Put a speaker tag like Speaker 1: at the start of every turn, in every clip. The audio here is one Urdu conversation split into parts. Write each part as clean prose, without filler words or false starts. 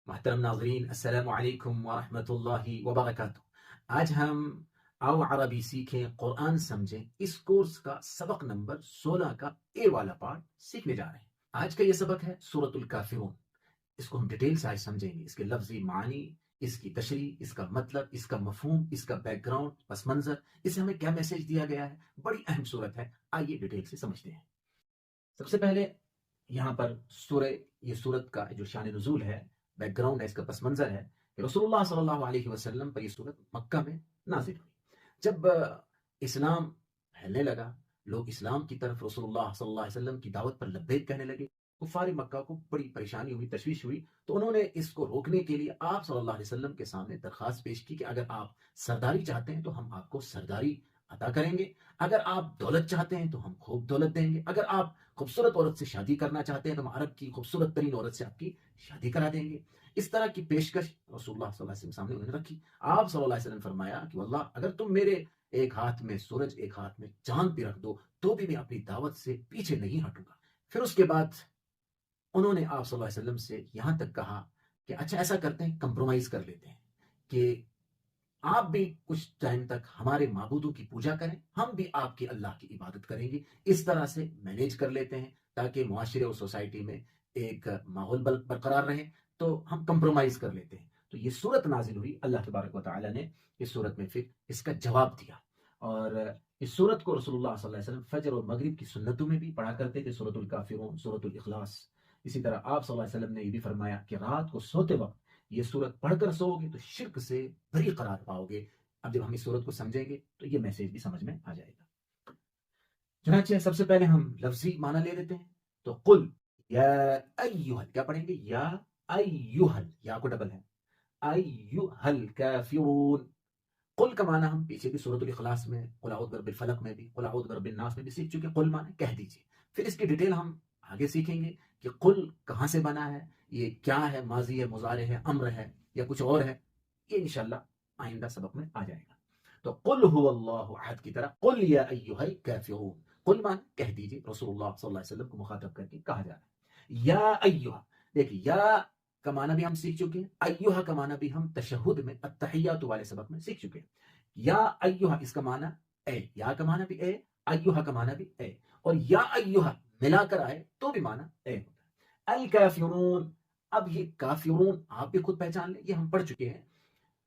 Speaker 1: محترم ناظرین، السلام علیکم ورحمۃ اللہ وبرکاتہ۔ آج ہم آؤ عربی سیکھیں قرآن سمجھیں اس کورس کا سبق نمبر 16 کا اے والا پارٹ سیکھنے جا رہے ہیں۔ آج کا یہ سبق ہے سورۃ الکافرون۔ اس کو ہم ڈیٹیل سے آج سمجھیں گے، اس کے لفظی معنی، اس کی تشریح، اس کا مطلب، اس کا مفہوم، اس کا بیک گراؤنڈ، پس منظر، اس سے ہمیں کیا میسج دیا گیا ہے۔ بڑی اہم صورت ہے، آئیے ڈیٹیل سے سمجھتے ہیں۔ سب سے پہلے یہاں پر یہ سورت کا جو شان نزول ہے، بیک گراؤنڈ ہے، اس کا پس منظر ہے کہ رسول اللہ صلی اللہ علیہ وسلم پر یہ سورت مکہ میں نازل ہوئی۔ جب اسلام پھیلنے لگا، لوگ اسلام کی طرف رسول اللہ صلی اللہ علیہ وسلم کی دعوت پر لبیک کہنے لگے، کفار مکہ کو بڑی پریشانی ہوئی، تشویش ہوئی، تو انہوں نے اس کو روکنے کے لیے آپ صلی اللہ علیہ وسلم کے سامنے درخواست پیش کی کہ اگر آپ سرداری چاہتے ہیں تو ہم آپ کو سرداری عطا کریں گے، اگر آپ دولت چاہتے ہیں تو ہم خوب دولت دیں گے، اگر آپ خوبصورت عورت سے شادی کرنا چاہتے ہیں تو ہم عرب کی خوبصورت ترین عورت سے آپ کی شادی کرا دیں گے۔ اس طرح کی پیشکش رسول اللہ صلی اللہ علیہ وسلم سامنے انہوں نے رکھی۔ آپ صلی اللہ علیہ وسلم فرمایا کہ واللہ اگر تم میرے ایک ہاتھ میں سورج ایک ہاتھ میں چاند بھی رکھ دو تو بھی میں اپنی دعوت سے پیچھے نہیں ہٹوں گا۔ پھر اس کے بعد انہوں نے آپ صلی اللہ علیہ وسلم سے یہاں تک کہا کہ اچھا ایسا کرتے ہیں، کمپرومائز کر لیتے ہیں کہ آپ بھی کچھ ٹائم تک ہمارے معبودوں کی پوجا کریں، ہم بھی آپ کی اللہ کی عبادت کریں گے، اس طرح سے مینیج کر لیتے ہیں تاکہ معاشرے اور سوسائٹی میں ایک ماحول برقرار رہے، تو ہم کمپرومائز کر لیتے ہیں۔ تو یہ صورت نازل ہوئی، اللہ تبارک و تعالیٰ نے اس صورت میں پھر اس کا جواب دیا، اور اس صورت کو رسول اللہ صلی اللہ علیہ وسلم فجر اور مغرب کی سنتوں میں بھی پڑھا کرتے تھے، سورۃ الکافرون، سورۃ الاخلاص۔ اسی طرح آپ صلی اللہ علیہ وسلم نے یہ بھی فرمایا کہ رات کو سوتے وقت یہ صورت پڑھ کر سو گے تو شرک سے بری قرار پاؤ گے۔ اب جب ہم اس صورت کو سمجھیں گے تو یہ میسج بھی سمجھ میں آ جائے گا۔ چنانچہ سب سے پہلے ہم لفظی معنی لے لیتے ہیں، تو قل یا ایہل، کیا پڑھیں گے؟ یا ایہل، یا کو ڈبل ہے، ایہل کافرون۔ قل کا معنی ہم پیچھے بھی سورۃ الاخلاص میں، قل اعوذ برب الفلق میں بھی، قل اعوذ برب الناس میں بھی سیکھ چکے۔ قل معنی کہہ دیجیے، پھر اس کی ڈیٹیل ہم آگے سیکھیں گے کہ قل کہاں سے بنا ہے، یہ کیا ہے، ماضی ہے، مضارع ہے، امر ہے یا کچھ اور ہے، یہ انشاءاللہ آئندہ سبق میں آ جائے گا۔ تو قل هو اللہ احد کی طرح قل یا ایھا الکافرون، قل معنی کہہ دیجیے، رسول اللہ صلی اللہ علیہ وسلم کو مخاطب کر کے کہا جا رہا ہے۔ یا ایھا، دیکھیے یا کا معنی بھی ہم سیکھ چکے ہیں، ایھا کا معنی بھی ہم تشہد میں التحیات والے سبق میں سیکھ چکے ہیں۔ یا ایھا اس کا معنی اے، یا کا معنی بھی اے، ایھا کا معنی بھی اے، اور یا ایھا ملا کر آئے تو بھی معنی اے ہوتا ہے۔ الکافرون، اب یہ کافرون آپ بھی خود پہچان لیں، یہ ہم پڑھ چکے ہیں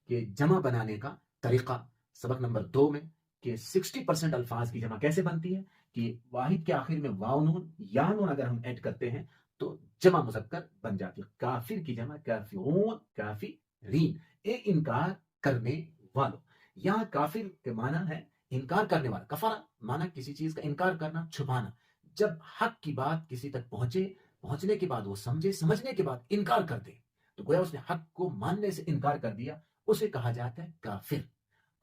Speaker 1: کہ جمع بنانے کا طریقہ سبق نمبر 2 میں، کہ 60% الفاظ کی جمع کیسے بنتی ہے، کہ واحد کے آخر میں واو نون یا نون اگر ہم ایڈ کرتے ہیں تو جمع مذکر بن جاتی ہے۔ کافر کی جمع کافرون، کافرین، اے انکار کرنے والوں۔ یہاں کافر کے معنی ہے انکار کرنے والا، کفر معنی کسی چیز کا انکار کرنا، چھپانا۔ جب حق کی بات کسی تک پہنچنے کے بعد وہ سمجھنے کے بعد انکار کر دے تو گویا اس نے حق کو ماننے سے انکار کر دیا، اسے کہا جاتا ہے کافر۔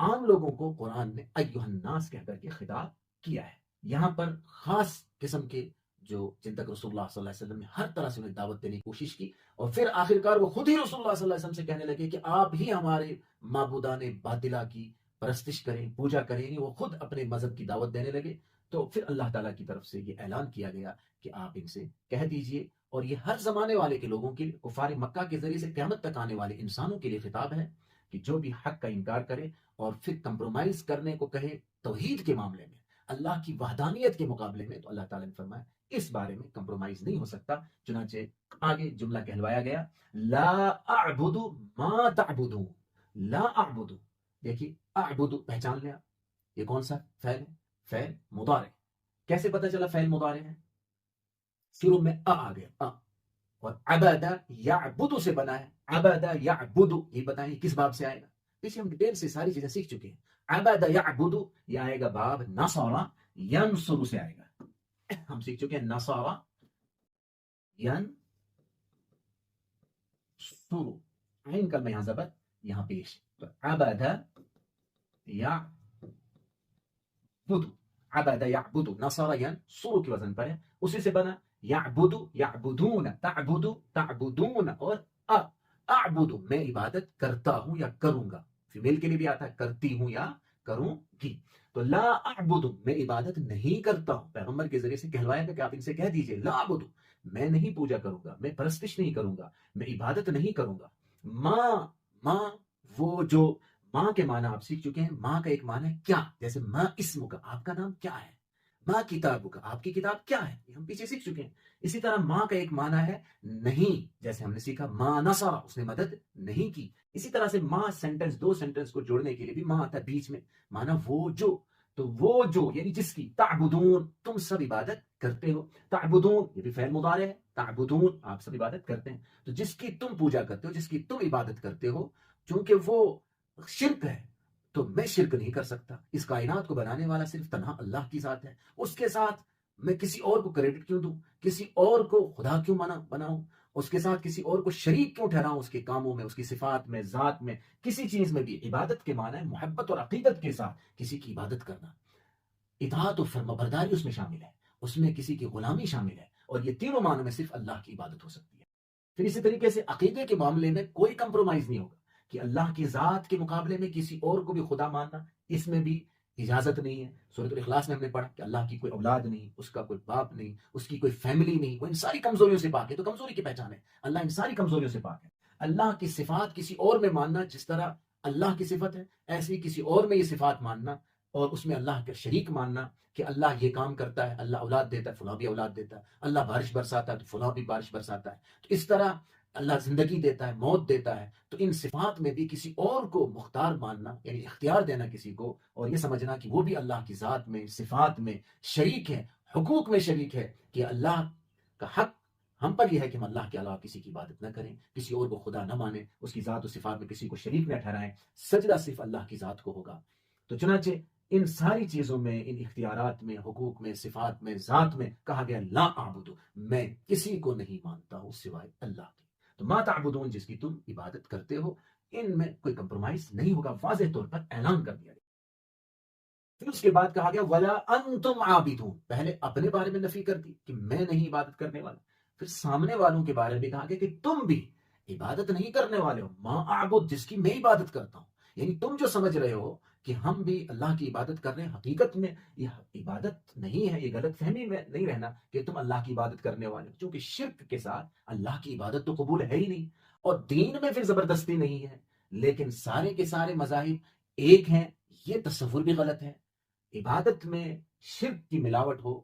Speaker 1: عام لوگوں کو قرآن نے ایھا الناس کہہ کر کے خطاب کیا ہے۔ یہاں پر خاص قسم کے جو جن تک رسول اللہ صلی اللہ علیہ وسلم نے ہر طرح سے انہیں دعوت دینے کی کوشش کی، اور پھر آخرکار وہ خود ہی رسول اللہ صلی اللہ علیہ وسلم سے کہنے لگے کہ آپ ہی ہمارے معبودان باطلہ کی پرستش کریں، پوجا کریں، وہ خود اپنے مذہب کی دعوت دینے لگے۔ تو پھر اللہ تعالیٰ کی طرف سے یہ اعلان کیا گیا کہ آپ ان سے کہہ دیجئے، اور یہ ہر زمانے والے کے لوگوں کے لیے، کفار مکہ کے ذریعے سے قیامت تک آنے والے انسانوں کے لیے خطاب ہے کہ جو بھی حق کا انکار کرے اور پھر کمپرومائز کرنے کو کہے توحید کے معاملے میں، اللہ کی وحدانیت کے مقابلے میں، تو اللہ تعالیٰ نے فرمایا اس بارے میں کمپرومائز نہیں ہو سکتا۔ چنانچہ آگے جملہ کہلوایا گیا، لا اعبد ما تعبدون، لا اعبد، دیکھیے اعبد پہچان لیا، یہ کون سا فعل ہے؟ فعل مضارع۔ کیسے پتہ چلا فعل مضارع ہے؟ شروع میں آ گیا، اور عبد یعبد سے بنا ہے، عبد یعبد، یہ بتائیں کس باب سے آئے گا؟ پیچھے ہم ڈیٹیل سے ساری چیزیں سیکھ چکے ہیں۔ عبد یعبد یہ آئے گا باب نصر ینصر سے آئے گا، ہم سیکھ چکے ہیں نصر ینصر، عین کلمہ یہاں زبر یہاں پیش، تو عبد یعبد، عبد یعبد، نصر ینصر کی وزن پر ہے، اسی سے بنا یعبد یعبدون، تعبد تعبدون، اور اعبد میں عبادت کرتا ہوں یا کروں گا، فیمیل کے لیے بھی آتا ہے کرتی ہوں یا کروں گی۔ تو لا اعبد میں عبادت نہیں کرتا ہوں، پیغمبر کے ذریعے سے کہلوایا گیا کہ آپ ان سے کہہ دیجئے لا اعبد میں نہیں پوجا کروں گا، میں پرستش نہیں کروں گا، میں عبادت نہیں کروں گا۔ ماں، ماں وہ جو ماں کے معنی آپ سیکھ چکے ہیں۔ ماں کا ایک معنی ہے کیا، جیسے ماں اسم کا، آپ کا نام کیا ہے۔ ماں کتاب کا، آپ کی کتاب کیا ہے، یہ ہم پیچھے سیکھ چکے ہیں۔ اسی طرح ماں کا ایک معنی ہے نہیں، جیسے ہم نے سیکھا ماں نصر، اس نے مدد نہیں کی۔ اسی طرح سے ماں سینٹنس، دو سینٹنس کو جوڑنے کے لیے بھی ماں آتا ہے بیچ میں، معنی وہ جو، تو وہ جو یعنی جس کی، تعبدون تم سب عبادت کرتے ہو، تعبدون یہ بھی فعل مضارع ہے، تعبدون آپ سب عبادت کرتے ہیں، تو جس کی تم پوجا کرتے ہو، جس کی تم عبادت کرتے ہو، چونکہ وہ شرک ہے تو میں شرک نہیں کر سکتا۔ اس کائنات کو بنانے والا صرف تنہا اللہ کی ذات ہے، اس کے ساتھ میں کسی اور کو کریڈٹ کیوں دوں، کسی اور کو خدا کیوں بناؤں، اس کے ساتھ کسی اور کو شریک کیوں ٹھہراؤں، اس کے کاموں میں، اس کی صفات میں، ذات میں، کسی چیز میں بھی۔ عبادت کے معنی ہے محبت اور عقیدت کے ساتھ کسی کی عبادت کرنا، اطاعت و فرمانبرداری اس میں شامل ہے، اس میں کسی کی غلامی شامل ہے، اور یہ تینوں معنوں میں صرف اللہ کی عبادت ہو سکتی ہے۔ پھر اسی طریقے سے عقیدے کے معاملے میں کوئی کمپرومائز نہیں ہوگا، کہ اللہ کی ذات کے مقابلے میں کسی اور کو بھی خدا ماننا، اس میں بھی اجازت نہیں ہے۔ سورۃ الاخلاص میں ہم نے پڑھا کہ اللہ کی کوئی اولاد نہیں، اس کا کوئی باپ نہیں، اس کی کوئی فیملی نہیں، وہ ان ساری کمزوریوں سے پاک ہے۔ تو کمزوری کی پہچان ہے، اللہ ان ساری کمزوریوں سے پاک ہے۔ اللہ کی صفات کسی اور میں ماننا، جس طرح اللہ کی صفت ہے ایسی کسی اور میں یہ صفات ماننا، اور اس میں اللہ کا شریک ماننا، کہ اللہ یہ کام کرتا ہے، اللہ اولاد دیتا ہے، فلاں بھی اولاد دیتا ہے، اللہ بارش برساتا ہے تو فلاں بھی بارش برساتا ہے، تو اس طرح اللہ زندگی دیتا ہے، موت دیتا ہے۔ تو ان صفات میں بھی کسی اور کو مختار ماننا، یعنی اختیار دینا کسی کو، اور یہ سمجھنا کہ وہ بھی اللہ کی ذات میں، صفات میں شریک ہے، حقوق میں شریک ہے، کہ اللہ کا حق ہم پر یہ ہے کہ ہم اللہ کے علاوہ کسی کی عبادت نہ کریں، کسی اور کو خدا نہ مانیں، اس کی ذات و صفات میں کسی کو شریک نہ ٹھہرائیں، سجدہ صرف اللہ کی ذات کو ہوگا۔ تو چنانچہ ان ساری چیزوں میں، ان اختیارات میں، حقوق میں، صفات میں، ذات میں کہا گیا لا اعبدو، میں کسی کو نہیں مانتا ہوں سوائے اللہ کے۔ تو ما تعبدون جس کی تم عبادت کرتے ہو، ان میں کوئی کمپرومائز نہیں ہوگا، واضح طور پر اعلان کر دیا گیا۔ پھر اس کے بعد کہا گیا ولا انتم عابدون، پہلے اپنے بارے میں نفی کر دی کہ میں نہیں عبادت کرنے والا، پھر سامنے والوں کے بارے میں کہا گیا کہ تم بھی عبادت نہیں کرنے والے ہو، ما اعبد جس کی میں عبادت کرتا ہوں، یعنی تم جو سمجھ رہے ہو کہ ہم بھی اللہ کی عبادت کر رہے ہیں، حقیقت میں یہ عبادت نہیں ہے، یہ غلط فہمی میں نہیں رہنا کہ تم اللہ کی عبادت کرنے والے ہو، کیونکہ شرک کے ساتھ اللہ کی عبادت تو قبول ہے ہی نہیں، اور دین میں پھر زبردستی نہیں ہے۔ لیکن سارے کے سارے مذاہب ایک ہیں، یہ تصور بھی غلط ہے۔ عبادت میں شرک کی ملاوٹ ہو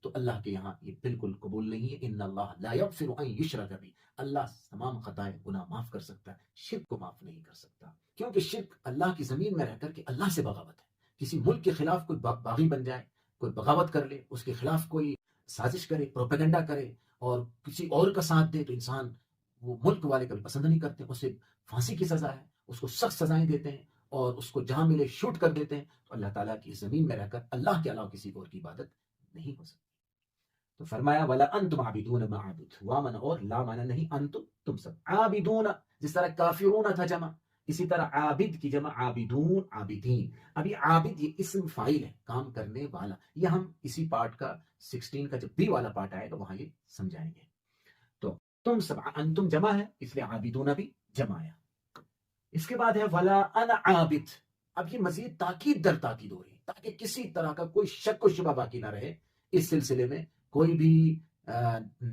Speaker 1: تو اللہ کے یہاں یہ بالکل قبول نہیں ہے۔ ان اللہ لا یغفر ان یشرک بہ، اللہ تمام خطائیں گناہ معاف کر سکتا ہے، شرک کو معاف نہیں کر سکتا، کیونکہ شرک اللہ کی زمین میں رہ کر کے اللہ سے بغاوت ہے۔ کسی ملک کے خلاف کوئی باغی بن جائے، کوئی بغاوت کر لے، اس کے خلاف کوئی سازش کرے، پروپیگنڈا کرے، اور کسی اور کا ساتھ دے، تو انسان، وہ ملک والے کبھی پسند نہیں کرتے، اسے پھانسی کی سزا ہے، اس کو سخت سزائیں دیتے ہیں، اور اس کو جہاں ملے شوٹ کر دیتے ہیں۔ تو اللہ تعالیٰ کی زمین میں رہ کر اللہ کے علاوہ کسی اور کی عبادت نہیں ہو سکتی۔ تو فرمایا ولا انتم عابدون ما اعبد، وا من اور لا مانا نہیں، انتم تم سب، عابدون جس طرح کافرون تھا جمع، اسی طرح عابد کی جمع عابدون، عابدین۔ ابھی عابد یہ اسم فاعل ہے، کام کرنے والا، یہ ہم اسی پارٹ کا 16 کا جب بی والا پارٹ آئے گا وہاں یہ سمجھائیں گے۔ تو تم سب، انتم جمع ہے اس لیے عابدون بھی جمع آیا۔ اس کے بعد ہے ولا انا عابد، اب یہ مزید تاکید در تاکید ہو رہی ہے، تاکہ کسی طرح کا کوئی شک و شبہ باقی نہ رہے اس سلسلے میں، کوئی بھی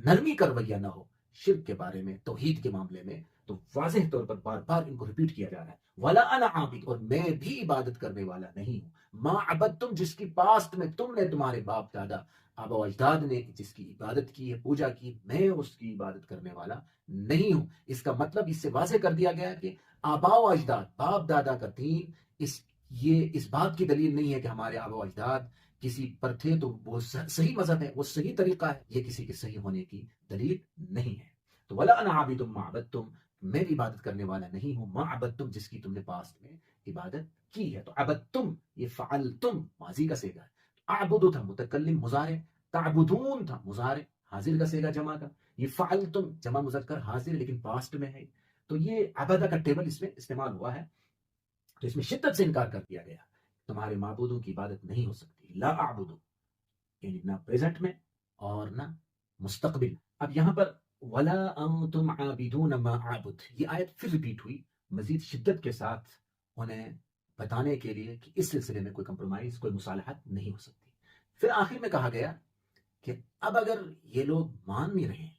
Speaker 1: نرمی کا رویہ نہ ہو شرک کے بارے میں، توحید کے معاملے میں۔ تو واضح طور پر بار بار ان کو ریپیٹ کیا جا رہا ہے ولا انا عابد، اور میں بھی عبادت کرنے والا نہیں ہوں، ما عبدتم جس کی پاسٹ میں تم نے، تمہارے باپ دادا، آبا و اجداد نے جس کی عبادت کی ہے، پوجا کی، میں اس کی عبادت کرنے والا نہیں ہوں۔ اس کا مطلب اس سے واضح کر دیا گیا کہ آبا و اجداد، باپ دادا کا دین، یہ اس بات کی دلیل نہیں ہے کہ ہمارے آبا و اجداد کسی پر تھے تو وہ صحیح مذہب ہے، وہ صحیح طریقہ ہے، یہ کسی کے صحیح ہونے کی دلیل نہیں ہے۔ تو ولا انا عابد ما عبدتم، میں بھی عبادت کرنے والا نہیں ہوں، ما عبدتم جس کی تم نے پاس میں عبادت کی ہے۔ تو عبدتم یہ فعلتم ماضی کا صیغہ ہے، اعبد تھا متکلم مضارع، تعبدون تھا مضارع حاضر کا صیغہ جمع کا، یہ فعلتم جمع مذکر حاضر لیکن پاسٹ میں ہے، تو یہ عبدہ کا ٹیبل اس میں استعمال ہوا ہے۔ تو اس میں شدت سے انکار کر دیا گیا، تمہارے معبودوں کی عبادت نہیں ہو سکتی، لا اعبدو یعنی نہ پریزنٹ میں اور نہ مستقبل۔ اب یہاں پر ولا انتم عابدون ما اعبد، یہ آیت پھر ریپیٹ ہوئی مزید شدت کے ساتھ، انہیں بتانے کے لیے کہ اس سلسلے میں کوئی کمپرومائز، کوئی مصالحت نہیں ہو سکتی۔ پھر آخر میں کہا گیا کہ اب اگر یہ لوگ مان نہیں رہے ہیں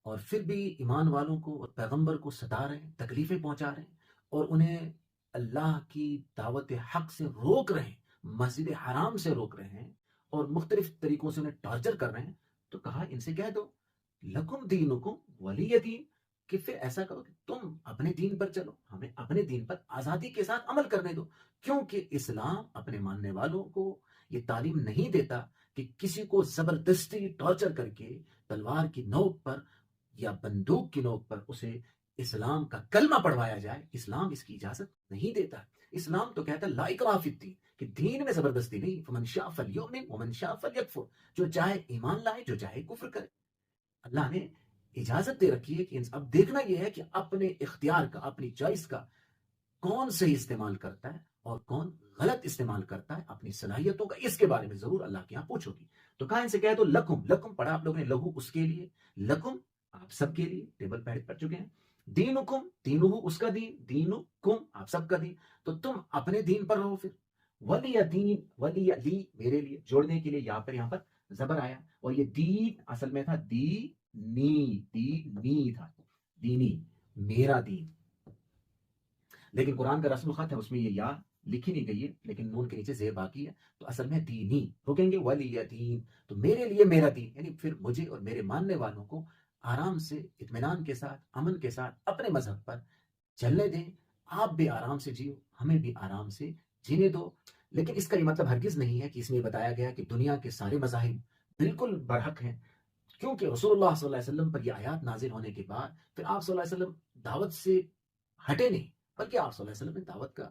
Speaker 1: اور پھر بھی ایمان والوں کو اور پیغمبر کو ستا رہے ہیں، تکلیفیں پہنچا رہے ہیں اور انہیں اللہ کی دعوت حق سے روک رہے ہیں، مسجد حرام سے روک رہے ہیں اور مختلف طریقوں سے انہیں ٹارچر کر رہے ہیں، تو کہا ان سے کہہ دو لکم دینکم ولی دین، کہ پھر ایسا کرو کہ تم اپنے دین پر چلو، ہمیں اپنے دین پر آزادی کے ساتھ عمل کرنے دو، کیونکہ اسلام اپنے ماننے والوں کو یہ تعلیم نہیں دیتا کہ کسی کو زبردستی ٹارچر کر کے تلوار کی نوک پر یا بندوق کی نوک پر اسے اسلام کا کلمہ پڑھوایا جائے۔ اسلام اس کی اجازت نہیں دیتا۔ اسلام تو کہتا ہے لا اکراہ فی الدین، کہ دین میں زبردستی نہیں، فمن شاء فلیؤمن ومن شاء فلیکفر، جو چاہے ایمان لائے، جو چاہے کفر کرے۔ اللہ نے اجازت دے رکھی ہے کہ اب دیکھنا یہ ہے کہ اپنے اختیار کا، اپنی چوائس کا کون صحیح استعمال کرتا ہے اور کون غلط استعمال کرتا ہے اپنی صلاحیتوں کا، اس کے بارے میں ضرور اللہ کے یہاں پوچھو گی۔ تو کہا ان سے کہہ دو لکم، لکم پڑھا آپ لوگوں نے، لہو اس کے لیے، لکم آپ سب کے لیے، ٹیبل پیڈ پڑھ چکے ہیں، دینکم دینہو اس کا دین، دینکم آپ سب کا دین، تو تم اپنے دین پر رہو۔ پھر ولی دین، ولی لی میرے لیے، جوڑنے کے لیے یہاں پر زبر آیا، اور یہ دین اصل میں تھا دینی تھا، دینی میرا دین، لیکن قرآن کا رسم الخط ہے اس میں یہ یا لکھی نہیں گئی ہے، لیکن نون کے نیچے زیر باقی ہے، تو اصل میں دینی رکیں گے، ولی دین، تو میرے لیے میرا دین، یعنی پھر مجھے اور میرے ماننے والوں کو آرام سے، اطمینان کے ساتھ، امن کے ساتھ اپنے مذہب پر چلنے دیں، آپ بھی آرام سے جیو، ہمیں بھی آرام سے جینے دو۔ لیکن اس کا یہ مطلب ہرگز نہیں ہے کہ اس میں بتایا گیا کہ دنیا کے سارے مذاہب بالکل برحق ہیں، کیونکہ رسول اللہ صلی اللہ علیہ وسلم پر یہ آیات نازل ہونے کے بعد پھر آپ صلی اللہ علیہ وسلم دعوت سے ہٹے نہیں، بلکہ آپ صلی اللہ علیہ وسلم نے دعوت کا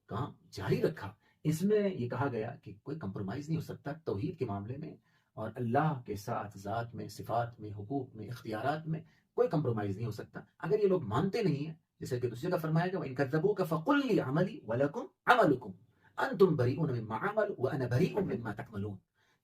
Speaker 1: کام جاری رکھا۔ اس میں یہ کہا گیا کہ کوئی کمپرومائز نہیں ہو سکتا توحید کے معاملے میں، اور اللہ کے ساتھ ذات میں، صفات میں، حقوق میں، اختیارات میں کوئی کمپرومائز نہیں ہو سکتا۔ اگر یہ لوگ مانتے نہیں ہیں، جیسے کہ دوسری جگہ فرمایا گیا وَإِن كَذَّبُوكَ فَقُل لِّي عَمَلِي وَلَكُمْ عَمَلُكُمْ أَنتُمْ بَرِيئُونَ مِمَّا أَعْمَلُ وَأَنَا بَرِيءٌ مِّمَّا تَعْمَلُونَ،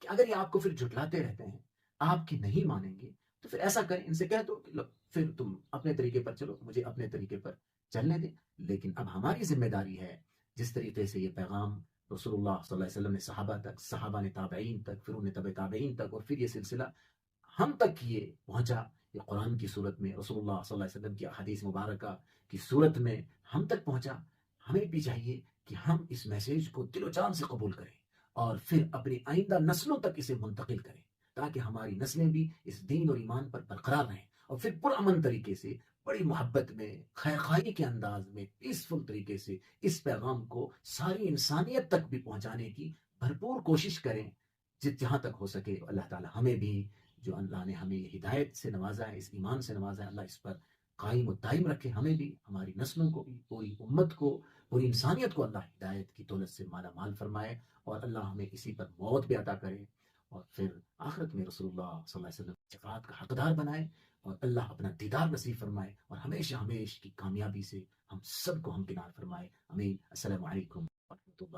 Speaker 1: کہ اگر یہ آپ کو پھر جھٹلاتے رہتے ہیں، آپ کی نہیں مانیں گے، تو پھر ایسا کریں، ان سے کہہ دو کہ لو پھر تم اپنے طریقے پر چلو، مجھے اپنے طریقے پر چلنے دیں۔ لیکن اب ہماری ذمہ داری ہے، جس طریقے سے یہ پیغام رسول اللہ صلی اللہ علیہ وسلم نے صحابہ تک، صحابہ نے تابعین تک، پھر انہیں تبع تابعین تک، اور پھر یہ سلسلہ ہم تک یہ پہنچا، یہ قرآن کی صورت میں، رسول اللہ صلی اللہ علیہ وسلم کی حدیث مبارکہ کی صورت میں ہم تک پہنچا، ہمیں بھی چاہیے کہ ہم اس میسیج کو دل و جان سے قبول کریں اور پھر اپنی آئندہ نسلوں تک اسے منتقل کریں، تاکہ ہماری نسلیں بھی اس دین اور ایمان پر برقرار رہیں، اور پھر پرامن طریقے سے، بڑی محبت میں، خیر خواہی کے انداز میں، پیسفل طریقے سے اس پیغام کو ساری انسانیت تک بھی پہنچانے کی بھرپور کوشش کریں، جہاں تک ہو سکے۔ اللہ تعالیٰ ہمیں بھی، جو اللہ نے ہمیں ہدایت سے نوازا ہے، اس ایمان سے نوازا ہے، اللہ اس پر قائم و دائم رکھے، ہمیں بھی، ہماری نسلوں کو بھی، پوری امت کو، پوری انسانیت کو اللہ ہدایت کی دولت سے مالا مال فرمائے، اور اللہ ہمیں اسی پر موت بھی عطا کرے، اور پھر آخرت میں رسول اللہ صلی اللہ علیہ وسلم کی شفاعت کا حقدار بنائے، اور اللہ اپنا دیدار نصیب فرمائے، اور ہمیشہ ہمیشہ کی کامیابی سے ہم سب کو ہمکنار فرمائے، آمین۔ السلام علیکم ورحمۃ اللہ۔